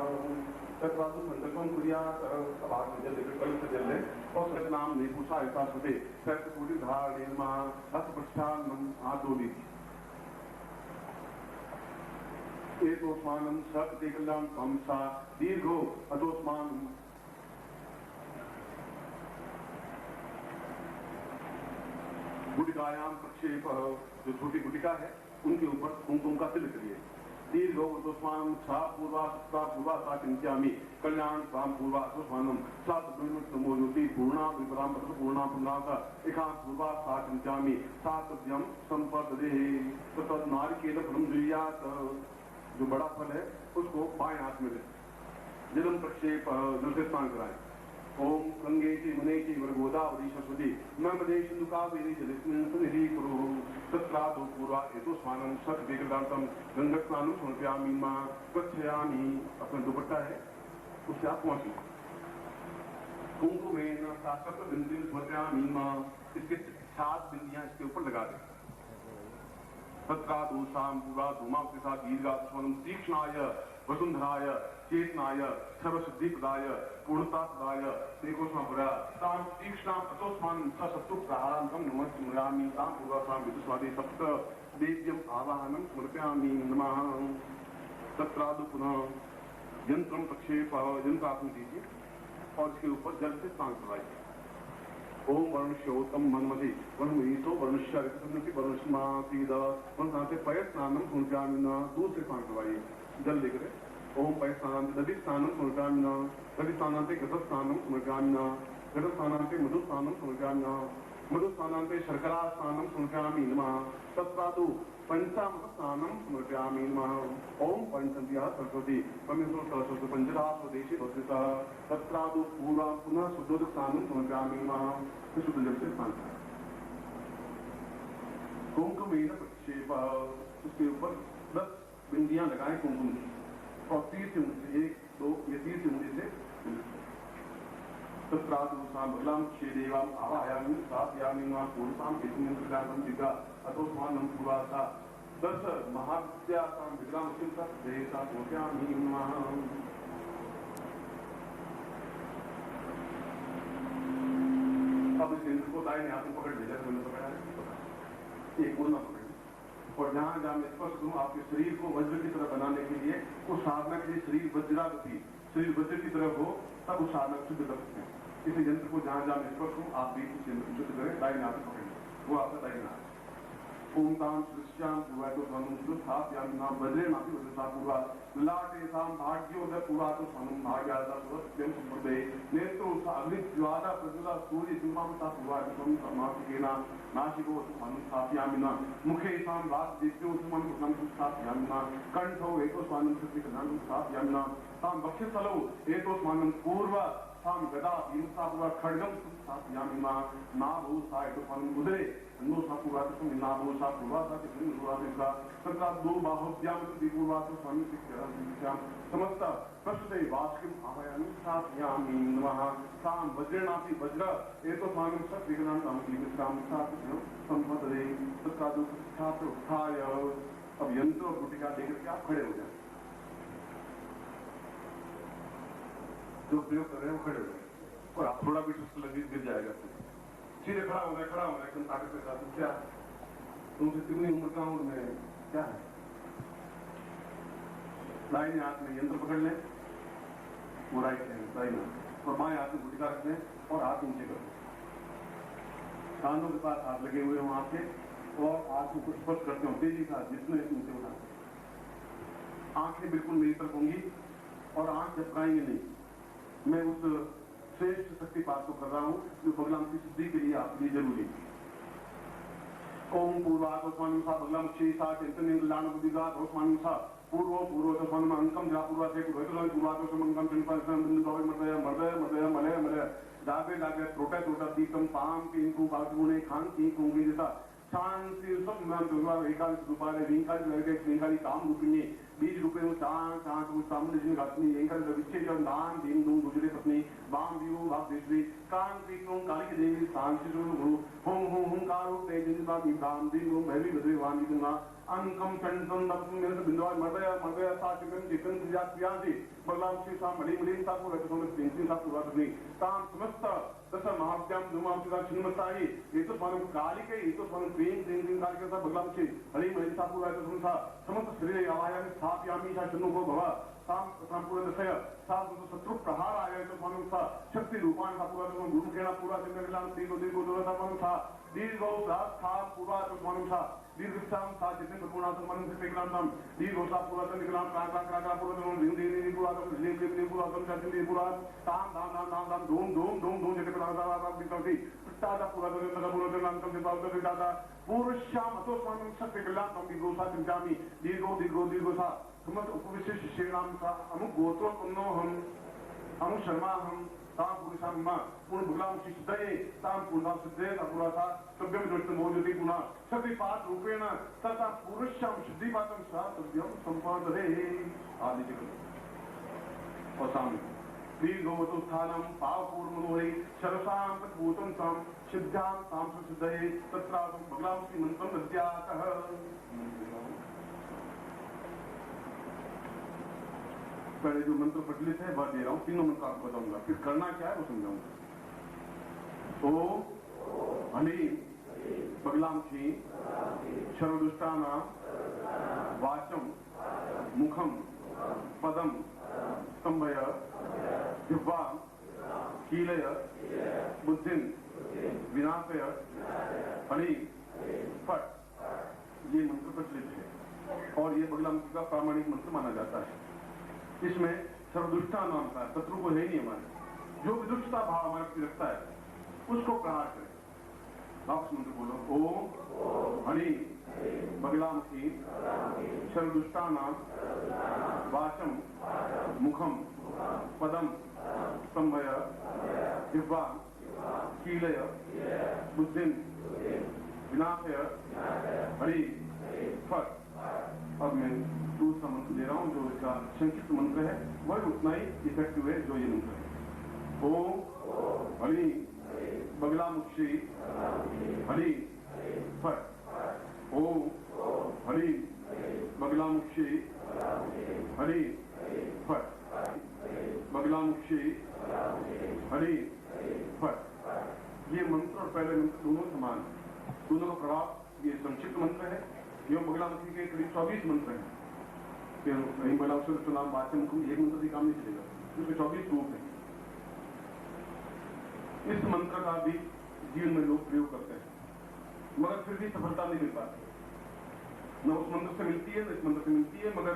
तत्वादु संकल्पं कुर्यात् सभाग जल कल से जल और सतनाम ने पूछा ऐसा सुते सत्य पूरी धारणेन मा हत प्रस्थानम आदोली एतोस्मानं सत्तेकल्याण कंसा दीर्घो अतोस्मान गुटिकायाम प्रक्षेप, जो छोटी गुटिका है उनके ऊपर कुमकुम का तिलक करिए। दीर्घो अतोस्मान सा पूर्वा पूर्वा सा चिंत्यामि कल्याण राम पूर्वा अतोस्मानम सात ब्रह्मोज्योति पूर्णा विपराम पूर्णा पूर्णाका एकांत पूर्वा सा चिंत्यामि सातव्यम संपदे तत् नारिकेल फलम जुयात, जो बड़ा फल है उसको बाएं हाथ में ले, जलम प्रक्षेप जल से स्नान कराएं। ओम गंगे की मुने की गोदावरी सरस्वती नर्मदे सिंधु कावेरी जलेस्मिन् सन्निधि कुरु तत्रादो पूर्वा हेतु स्नानं सत विकृतांतम गंगा स्नानं समर्पयामि मां गच्छयामि। अपना दुपट्टा है उससे आप पहुंचिए, कुंकुमेन सात बिंदु समर्पयामि मां, इसके 7 बिंदियां इसके ऊपर लगा दें। तत्कादूषां पूरा धूमावतिसा दीर्घास्वनं तीक्ष्णाय वसुंधराय चेतनाय सर्वसिद्धिप्रदाय पूर्णताप्रदाय श्रीकृष्णपुरा तां तीक्ष्णां अतोस्मान् सत्तु प्रहारान्तं नमः स्मरामि तां पूर्वासां विदुस्वादे सप्त देव्यम् आवाहनं समर्पयामि नमः। तत्रादु पुनः यंत्रं प्रक्षेप, यंत्र आपने दीजिए और इसके ऊपर जल से स्नान करवाइए। ओम वर्णश्योतम मनमधि वर्णमीतो वर्णश्य वर्णस्मासीद से पय स्नानम सुनकामिना, दूध से स्नान करवाइए, जल लेकर ओम पय स्नान नदी स्नानम सुनकामिना, नदी स्नानांते घट स्नानम सुनकामिना, घट स्नानांते मधु स्नानम सुनकामिना, मधु स्नानांते शर्करा स्नानम सुनकामि नमः। तत्रादु पंचामृत स्नानम समर्पयामि नमः। ओम पंचंत्या सरस्वती परमेश्वर सरस्वती पंचदा स्वदेशी भक्तिता तत्रादु पूरा पुनः शुद्धोदक स्नानम समर्पयामि नमः। शुद्ध जल से स्नान करें। कुंकुमेन प्रक्षेप, उसके ऊपर 10 बिंदियां लगाएं कुंकुम की, और तीर से उंगली 1 2 ये तीर से उंगली से तत्रादुषां बगलां क्षेदेवां आवाहयामि स्थापयामि मां पूर्णतां केतुमंत्रदानं दिगा अतोस्मानं पूर्वासा 10 महाविद्यासां विग्रहां चिंता देशा समर्पयामि नमः। अब इस यंत्र को दाहिने हाथ में पकड़ लीजिए, मैंने पकड़ा है, एक बोलना पकड़िए, और जहां जहां मैं स्पर्श करूं आपके शरीर को वज्र की तरह बनाने के लिए, उस साधना के लिए शरीर वज्रागति, शरीर वज्र की तरह हो, तब उस साधना को सिद्ध कर सकते हैं। इस यंत्र को जहां जहां मैं स्पर्श करूं आप भी इस यंत्र को सिद्ध करें, दाहिने हाथ में पकड़ें, वो आपका दाहिना हाथ। ओम तां सृष्टां पूर्वातो स्वानं सुधाप्यामि नाम वज्रे नापि वज्रसा पूर्वा ललाटेसां भाग्योदय पूर्वातो स्वानं भाग्यादा स्वत्यं संप्रदे नेत्रो सा अग्निज्वाला प्रज्वला सूर्य चुम्बामता पूर्वातो स्वानं समापिकेना नाशिको स्वानं स्थापयामि ना मुखेसां राजदीप्यो स्वानं स्वानं स्थापयामि ना कंठो एको स्वानं सत्विकनां स्थापयामि ना तां वक्षस्थलो एको स्वानं पूर्वा तां गदा भीमसा पूर्वा खड्गं स्थापयामि ना नाभो सा एको स्वानं उदरे नो सा पूर्वा नाभो सा पूर्वा सा पूर्वादिका तथा दो बाहुभ्याम पूर्वाद स्वामी शिक्षाम समस्त प्रस्तुते वाक्यम आह्वयामि स्थापयामि नमः साम वज्रनापि वज्र एतो स्वामी सत्विज्ञान नाम की विश्राम स्थापय संपदे तथा दो स्थापित उत्थाय। अब यंत्र और गुटिका लेकर के आप खड़े हो जाए, जो प्रयोग कर रहे हैं वो खड़े हो जाए और आप थोड़ा भी सुस्त लगे गिर जाएगा। सीधे खड़ा होना एकदम ताकत के साथ। क्या तुमसे कितनी उम्र का हूं मैं, क्या है दाहिने हाथ में यंत्र पकड़ लें, वो राइट हैंड दाहिना, और बाएं हाथ में गुटिका रख लें और हाथ नीचे कर लें, कानों के पास हाथ लगे हुए हों आपके, और हाथ को स्पर्श करते हो तेजी से जितने नीचे उठा। आंखें बिल्कुल मेरी तरफ होंगी और आंख झपकाएंगे नहीं। मैं उस श्रेष्ठ शक्तिपात को कर रहा हूं जो बगलाम की सिद्धि के लिए आपके लिए जरूरी है। ओम पूर्वात्मानुसा बगलाम शेषा चिंतन बुद्धिगा दोषमानुसा पूर्व अंकम जा पूर्वा से पूर्वात्मकम मर्दय मलय मलय जागे जागे त्रोटा त्रोटा दीपम पाम की इनको बागुणे खान की कुंगी जैसा शांति सब मैं एकादश रूपाले रींकाली लगे रींकाली काम रूपिणी बीज रूपे में चांद सामने जिन घातनी एंकर विच्छेद नाम दिन दूं गुजरे पत्नी बाम व्यू भाग देशरी कान पीतों काली के देवी शांति गुरु होम होम हुंकारो तेजिन बाग दाम दिन दूं भैवी बदरे वाणी दूंगा अंकम चंदन नपन मेरे से बिंदुआ मर्दया साचिकन चिकन क्रियासी बगलाम श्री शाम मली मलिन सा को रखों पेंसिल सा पूरा करनी ताम समस्त दस महाभ्याम धुमाम का छिन्नमताई ये तो स्वामी काली के ये तो स्वामी प्रेम काल के साथ बगलाम श्री हरि मलिन सा पूरा कर सुनता समस्त शरीर आवायाम स्थापयामि सा चन्नु को भवा ताम संपूर्ण दशय सात शत्रु प्रहार आया तो स्वामी सा शक्ति रूपान का पूरा गुरु केना पूरा चंद्रलाम दीर्घ दोरा स्वामी सा दीर्घ सात था पूरा तो स्वामी सा दीर्घाम सा जितने पूर्णा सम्मान से पेगलाम दीर्घोसा पूरा निकलाम का पूरा रिंग पूरा पूरा चंद्र पूरा ताम धाम धाम धाम धाम धूम धूम धूम धूम जैसे निकलती पिट्टा पूरा पूरा नाम कम दादा पूर्वश्याम अतो स्वामी शक्ति कल्याण हम दीर्घोसा चिंतामी दीर्घोसा समस्त उपविशिष्ट श्रीराम का अमुक गोत्रो पुन्नो हम शर्मा हम ताम पुरुषाम मां पूर्ण भगलाम शिष्टये ताम पूर्णा सिद्धे अपुरा था सभ्यम जोष्ट मोजति पुनः शक्तिपात रूपेण तथा पुरुषाम शुद्धिपातम सा सभ्यम संपादने आदि जगत और सामने दीर्घवतु स्थानम पावपूर्णमनोहरि शरसाम तद्भूतं ताम सिद्धां ताम सुसिद्धये तत्रासं भगलाम की मंत्रं दद्यातः। पहले जो मंत्र प्रचलित है वह दे रहा हूं, तीनों मंत्र आपको बताऊंगा, फिर करना क्या है वो समझाऊंगा। ओ हनी बगलाम की शर्वदुष्टाना वाचम मुखम पदम स्तंभय जिह्वा कीलय बुद्धिं विनाशय हनि फट, ये मंत्र प्रचलित है और ये बगलाम का प्रामाणिक मंत्र माना जाता है। इसमें सर्वदुष्टा नाम का शत्रु को है नहीं हमारे, जो भी दुष्टता भाव हमारे रखता है उसको प्रहार करें। वापस मंत्र बोलो ओम हरि बगलाम की सर्वदुष्टा नाम वाचम मुखम पदम स्तंभय जिह्वा कीलय बुद्धिं विनाशय हरि फट। अब मैं दूसरा मंत्र दे रहा हूं जो इसका संक्षिप्त मंत्र है, वह उतना ही इफेक्टिव है जो ये मंत्र है। ओम हरि बगलामुक्षी हरि फट। ओम हरि बगलामुक्षी हरि फट। बगलामुक्षी हरि फट। ये मंत्र और पहले मंत्र दोनों समान, दोनों का प्रभाव, ये संक्षिप्त मंत्र है। ये बगलामुखी के करीब 24 मंत्र हैं। नाम वाचन एक मंत्र से काम नहीं चलेगा, उसके 24 रूप है। इस मंत्र का भी जीवन में लोग प्रयोग करते हैं, मगर फिर भी सफलता नहीं मिल पाती। न उस मंत्र से मिलती है न इस मंत्र से मिलती है, मगर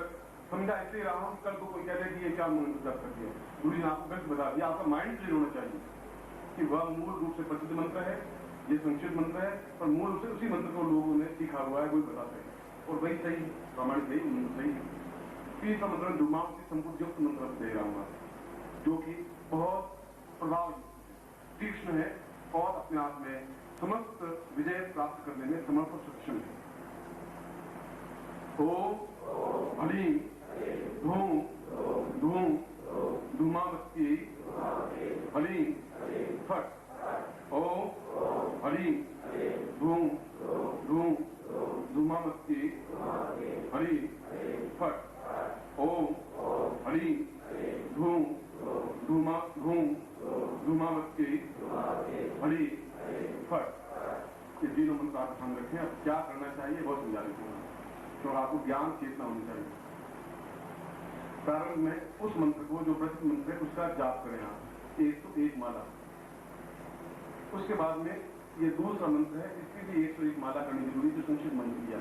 समझा ऐसे रहा हूं कल को कोई कह रहे कि ये क्या मंत्र जप करती है, गुरु जी ने आपको गलत बता दिया। आपका माइंड क्लियर होना चाहिए कि वह मूल रूप से प्रसिद्ध मंत्र है, ये संक्षिप्त मंत्र है, पर मूल रूप से उसी मंत्र को लोगों ने सीखा हुआ है, कोई बताते हैं और वही सही प्रामाणिक सही है। तीसरा मंत्र दुमाओं की संपूर्ण मंत्र दे रहा हूँ, जो कि बहुत प्रभाव तीक्ष्ण है और अपने आप में समस्त विजय प्राप्त करने में समर्थ सक्षम है। ओम हलीम धूम धूम धूमावती हलीम फट। ओम हलीम धूम धूम धूमावती हलीम फट। ओम हलीम धूम धूमावती हलीम फट। ये तीनों मंत्र आप ध्यान रखें। अब क्या करना चाहिए बहुत समझा देते हैं, तो आपको ज्ञान चेतना होनी चाहिए। प्रारंभ में उस मंत्र को जो प्रसिद्ध मंत्र है उसका जाप करें आप 101 माला। उसके बाद में ये दूसरा मंत्र है, इसकी भी 101 माला करनी जरूरी, जो संक्षिप्त मंत्र किया।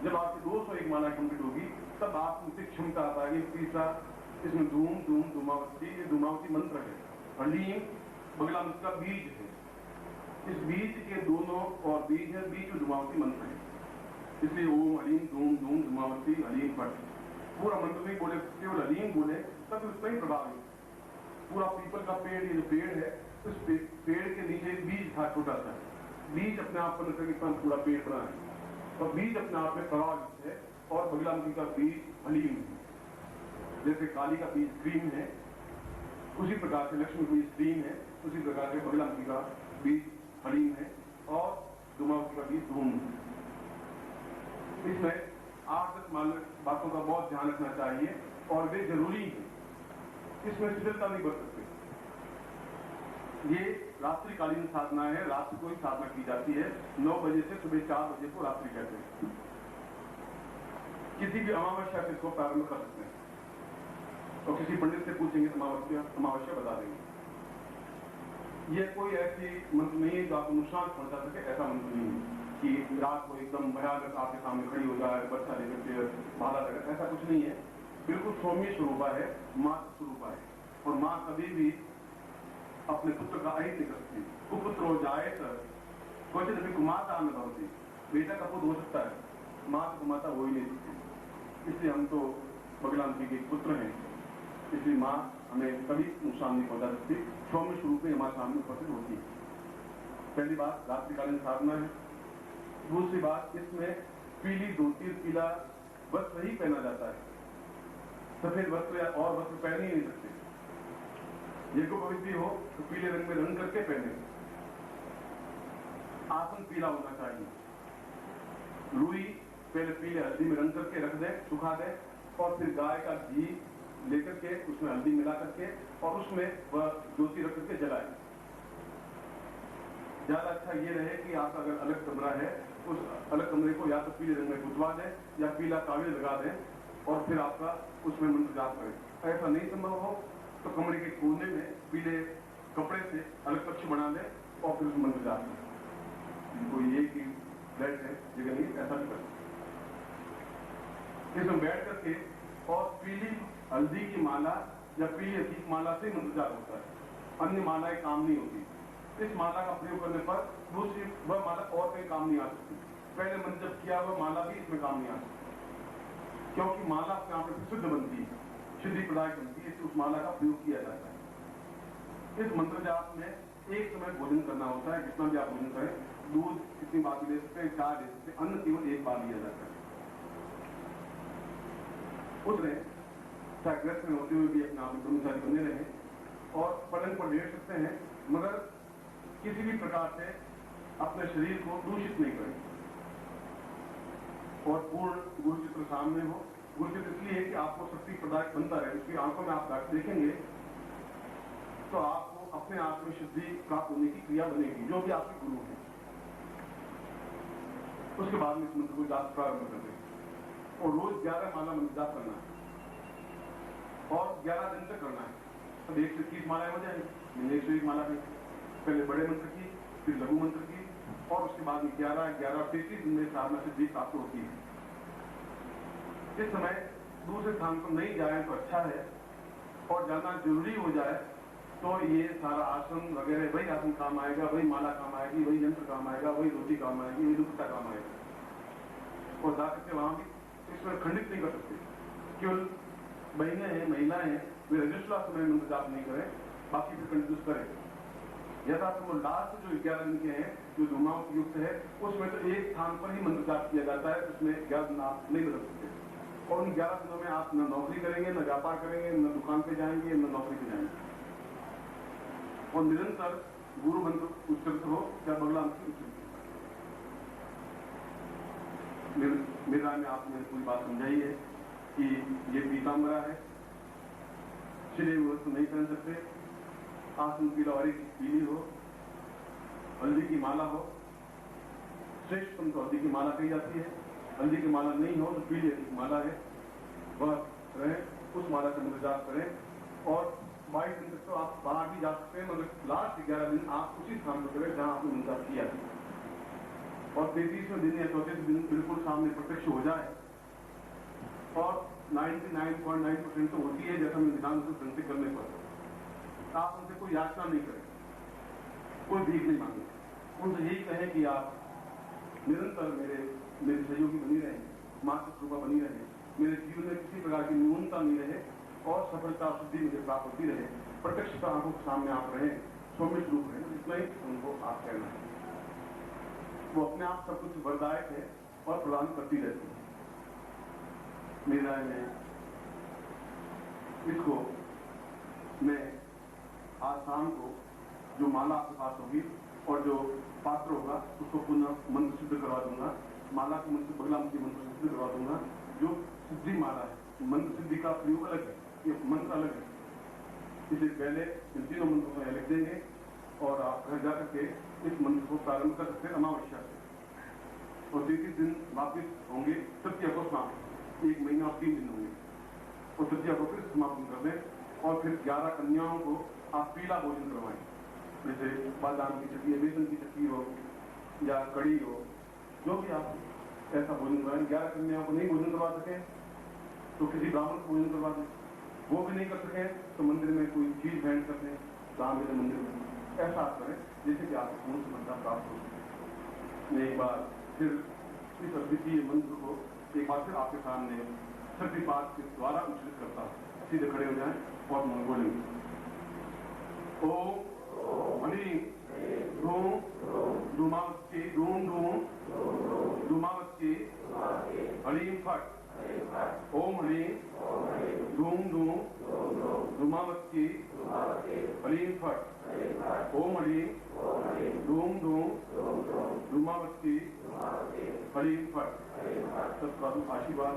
जब आपकी 201 माला कंप्लीट होगी तब आप उनसे क्षमता आ पाएगी। तीसरा इसमें धूम धूम धूमावती, ये धूमावती मंत्र है। हलीम बगला मंत्र का बीज है। इस बीज के दोनों और बीज है, बीज में धूमावती मंत्र है, इसलिए ओम हलीम धूम धूम धूमावती हलीम फट। पूरा मंत्र नहीं बोले, केवल हलीम बोले तब उसका ही प्रभाव है। पूरा पीपल का पेड़, ये जो पेड़ है, उस पेड़ के नीचे एक बीज था छोटा सा। बीज अपने आप पर इतना पूरा पेड़ बना है, तो बीज अपने आप में प्रभाव है। और बगलामुखी का बीज हलीम है। जैसे काली का बीज क्रीम है, उसी प्रकार से लक्ष्मी का बीज क्रीम है, उसी प्रकार से बगलामुखी का बीज हलीम है और धूमावती का बीज धूम है। इसमें 8-10 बातों का बहुत ध्यान रखना चाहिए और वे जरूरी है। इसमें शिथिलता नहीं बरत सकते। ये रात्रिकालीन साधना है, रात को ही साधना की जाती है। 9 बजे से सुबह 4 बजे को रात्रि कहते हैं। किसी भी अमावस्या से इसको प्रारंभ कर सकते हैं और किसी पंडित से पूछेंगे अमावस्या बता देंगे। ये कोई ऐसी मंत्र नहीं है जो आपको नुकसान पहुंचा सके, ऐसा मंत्र नहीं है कि रात को एकदम भयानक आपके सामने खड़ी हो जाए, बच्चा लेकर के भाला लगे, ऐसा कुछ नहीं है। बिल्कुल सौम्य स्वरूपा है, माँ स्वरूपा है। और माँ कभी भी अपने पुत्र का अहित नहीं करती। कुपुत्र हो जाए तो क्वचित भी कुमाता न भवती, बेटा का पुत्र हो सकता है, माँ से कुमाता हो ही नहीं सकती। इसलिए हम तो बगलामुखी के पुत्र हैं, इसलिए माँ हमें कभी नुकसान नहीं पहुंचा सकती। सौम्य स्वरूप में हमारे सामने उपस्थित होती है। पहली बात रात्रिकालीन साधना है। दूसरी बात, इसमें पीली धोती, पीला वस्त्र ही पहना जाता है। सफेद वस्त्र या और वस्त्र पहन ही नहीं सकते। ये को पवित्र हो तो पीले रंग में रंग करके पहने। आसन पीला होना चाहिए। रुई पहले पीले हल्दी में रंग करके रख दे, सुखा दे, और फिर गाय का घी लेकर के उसमें हल्दी मिला करके और उसमें वह ज्योति रख करके जलाए। ज्यादा अच्छा ये रहे कि आपका अगर अलग कमरा है, उस अलग कमरे को या तो पीले रंग में पुतवा दें या पीला कागज लगा दें और फिर आपका उसमें मंत्र जाप करें। ऐसा नहीं संभव हो तो कमरे के कोने में पीले कपड़े से अलग कक्ष बना दें और फिर उस मंत्र जाप करें। कोई एक ही फ्लैट है जगह नहीं, ऐसा भी करें। इसमें बैठ करके और पीली हल्दी की माला या पीली हल्दी की माला से मंत्र जाप होता है। अन्य मालाएं काम नहीं होती। इस माला का प्रयोग करने पर दूसरी वह माला और कहीं काम नहीं आ सकती। पहले मंत्र जब किया वह माला भी इसमें काम नहीं आ सकती, क्योंकि माला अपने आप में शुद्ध बनती है, शुद्धि प्रदायक बनती है, उस माला का प्रयोग किया जाता है। इस मंत्र जाप में एक समय भोजन करना होता है। जितना भी आप भोजन करें, दूध कितनी बार ले सकते हैं, चाय ले सकते हैं, अन्न केवल एक बार लिया जाता है। उतरे चाहे ग्रस्त में होते हुए भी अपने आप में ब्रह्मचारी बने रहे और पलंग पर लेट सकते हैं, मगर किसी भी प्रकार से अपने शरीर को दूषित नहीं करें और पूर्ण गुरु चित्र सामने हो। गुरु चित्र इसलिए है कि आपको शक्ति प्रदायक बनता रहे। उसकी आंखों में आप देखेंगे तो आपको अपने आप में शुद्धि प्राप्त होने की क्रिया बनेगी, जो भी आपके गुरु हैं। उसके बाद में इस मंत्र को जाप प्रारंभ कर दें और रोज 11 माला मंत्र जाप करना है और 11 दिन तक करना है। अब 130 मालाएं हो जाएंगी। 101 माला में पहले बड़े मंत्र की, फिर लघु मंत्र की और उसके बाद में 11-33 दिन में साधना सिद्धि प्राप्त होती है। इस समय दूसरे स्थान पर नहीं जाए तो अच्छा है, और जाना जरूरी हो जाए तो ये सारा आसन वगैरह वही आसन काम आएगा, वही माला काम आएगी, वही यंत्र काम आएगा, वही रोटी काम आएगी, वही दुपट्टा काम आएगा। और जाकर के वहां भी इसमें खंडित नहीं कर सकते। केवल बहनें हैं, महिलाएं हैं, वे रजस्वला समय मंत्र जाप नहीं करें, बाकी फिर कंटिन्यूस करें। यथासंभव लास्ट जो 11 दिन के हैं, जो धूमावत युक्त है, उसमें तो एक स्थान पर ही मंत्र जाप किया जाता है, उसमें 11 दिन आप नहीं बदल सकते। और उन 11 दिनों में आप न नौकरी करेंगे, न व्यापार करेंगे, न दुकान पे जाएंगे, न नौकरी पे जाएंगे। और निरंतर गुरु मंत्र उच्चरित हो या बगला मंत्र उच्चरित हो। मेरे राय में आपने पूरी बात समझाई है कि ये पीताम्बरा है, छिले हुए वस्तु नहीं पहन सकते, आसन की लवारी पीली हो, हल्दी की माला हो, श्रेष्ठतम तो हल्दी की माला कही जाती है, हल्दी की माला नहीं हो तो पीली की माला है, वह रहे, उस माला का मंत्र जाप करें। और 22 दिन तक तो आप बाहर भी जा सकते हैं, मगर लास्ट 11 दिन आप उसी स्थान पर करें जहां आपने मंत्र जाप किया है। और 33वें दिन या 34वें दिन बिल्कुल सामने प्रत्यक्ष हो जाए, और 99.9% तो होती है, जैसा मैं विधान से संचित करने पर आप उनसे कोई याचना नहीं करें, कोई भीख नहीं मांगे, उनसे यही कहें कि आप निरंतर मेरे सहयोगी बनी रहे, मात्र कृपा बनी रहे, मेरे जीवन में किसी प्रकार की न्यूनता नहीं रहे और सफलता शुद्धि मुझे प्राप्त होती रहे, प्रत्यक्षता आंखों के सामने आप रहें, सौम्य रूप रहें, इतना ही उनको आप कहना है। वो अपने आप सब कुछ वरदायक है और प्रदान करती रहती है। मेरी राय में इसको मैं आज शाम को जो माला आपके पास होगी और जो पात्र होगा उसको पुनः मंत्र सिद्ध करवा दूंगा, माला के मंत्र बगला की मंत्र सिद्ध करवा दूंगा। जो सिद्धि माला है, मंत्र सिद्धि का प्रयोग अलग है, ये मंत्र अलग है। इससे पहले इन तीनों मंत्रों को लिख देंगे और आप घर जाकर के इस मंत्र को प्रारंभ कर सकते हैं अमावस्या से, और 33 दिन वापिस होंगे, तृतीया को समाप्त, 1 महीना और 3 दिन होंगे, और तृतीया को फिर समापन कर दें। और फिर 11 कन्याओं को आप पीला भोजन करवाएं, जैसे बादाम की चटनी, बेसन की चटनी हो या कड़ी हो, जो भी आप ऐसा भोजन करवाएं। 11 कन्याओं को नहीं भोजन करवा सके तो किसी ब्राह्मण को भोजन करवा दें, वो भी नहीं कर सके तो मंदिर में कोई चीज भेंट कर दें, राम मंदिर में ऐसा आप करें जैसे कि आपको पूर्ण सफलता प्राप्त हो सके। मैं एक बार फिर इस अद्वितीय मंत्र को एक बार फिर आपके सामने शक्तिपात के द्वारा उच्चरित करता हूं। सीधे खड़े हो जाएं और मन बोलेंगे। ओम हनी धूम धूमावती धूम धूम धूमावती हलीम फट। ओम हलीम धूम धूम धूमावती हलीम फट। ओम हलीम धूम धूम धूमावती हलीम फट। आशीर्वाद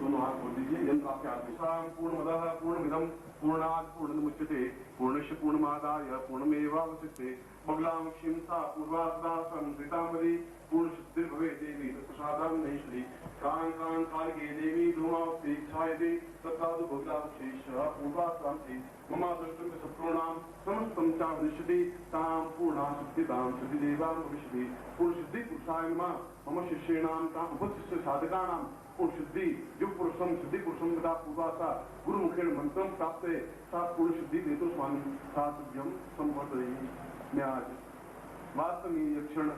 दोनों हाथ खोल दीजिए। यंत्र आपके हाथ में। पूर्णमदः पूर्णमिदं पूर्णात् पूर्णमुच्यते पूर्णस्य पूर्णमादाय पूर्णमेवावशिष्यते। बगलां क्षिंसा पूर्वादा संवृतामरी पूर्ण सिद्धिर्भवे देवी तत्प्रसादां नैश्वरी। कां कां कालिके देवी धूमावती छायते तत्साधु बगलावशेषः पूर्वासांति मम दृष्टं शत्रूणां समस्तं चावनिष्यति तां पूर्णा सिद्धिदां सिद्धिदेवां भविष्यति। पूर्ण सिद्धि पुरुषाय नमः। मम शिष्याणां तां उपशिष्य साधकानां पूर्ण सिद्धि युग पुरुषम सिद्धि पुरुषम तथा पूर्वासा गुरु मुखेन मंत्रम प्राप्त सा पूर्ण सिद्धि देतो स्वामी साध्यम संवर्धयति। मैं आज वास्तव में ये क्षण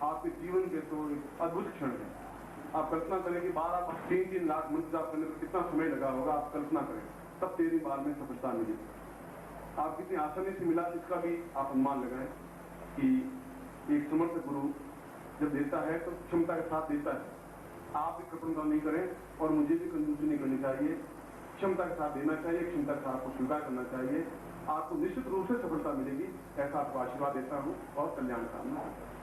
आपके जीवन के तो अद्भुत क्षण है। आप कल्पना करें कि 3 लाख मंत्र जाप करने पर कितना समय लगा होगा। आप कल्पना करें, तब 13 बार में सफलता मिली। आप कितनी आसानी से मिला इसका भी आप अनुमान लगाएं कि एक समर्थ गुरु जब देता है तो क्षमता के साथ देता है। आप भी कृपणता नहीं करें और मुझे भी कंजूसी नहीं करनी चाहिए। क्षमता के साथ देना चाहिए, क्षमता के साथ आपको स्वीकार करना चाहिए। आपको निश्चित रूप से सफलता मिलेगी, ऐसा आपको आशीर्वाद देता हूं और कल्याण कामना करता हूं।